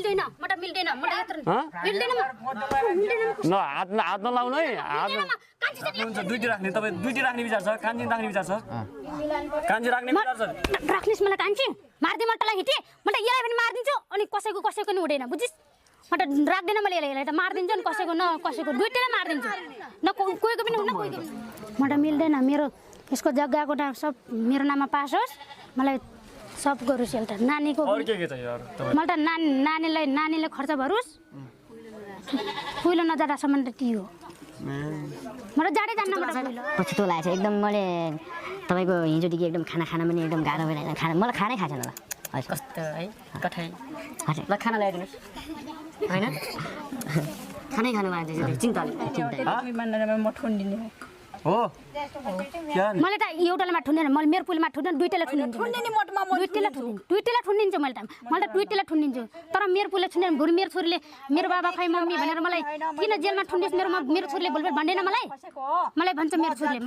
होइन मलाई मिल्दैन मलाई यत्र मिल्दैन न हात नलाउनु है हात हुन्छ दुईटी राख्ने तपाईँ दुईटी राख्ने विचार छ कान्छी राख्ने विचार छ कान्छी राख्ने विचार छ राख्निस् मलाई कान्छी मार्दै मटलाई हिटे मलाई यसलाई पनि मार्दिन्छु अनि कसैको नि हुँदैन बुझिस् म त राख्दैन मैले यसलाई त मार्दिन्छु नि कसैको दुईटैलाई मार्दिन्छु न कोहीको पनि हुन्न कोहीको म त मिल्दैन मेरो यसको जग्गाको सब मेरो नाममा पास होस् मलाई सब गरोस् एउटा नानीको अरु के चाहियो अरु तपाईँ मलाई त नानीले खर्च भरोस् पुइलो नजाँदासम्म त त्यो मलाई जाडै जान्न पछुतो लागेको छ एकदम मैले तपाईँको हिजोदेखि एकदम खाना पनि एकदम गाह्रो भइरहेको खाना मलाई खानै खाएको छैन ल कस्तो है कठै हजुर ल खाना ल्याइदिनुहोस् होइन खानै खानु भएको चिन्ताले म ठुन्दिने हो मलाई त एउटाले ठुन्दैन मैले मेरो पुलमा ठुन्दैन दुईटैलाई ठुन्दिन्छु दुईटैलाई ठुन्दिन्छु मैले त दुईटैलाई ठुन्दिन्छु तर मेरो पुलले ठुन्दैन भुरी मेरो छोरीले मेरो बाबा खै मम्मी भनेर मलाई किन जेलमा ठुन्दिस् मेरो छोरीले भुलभुल भन्दैन मलाई भन्छ मेरो छोरीले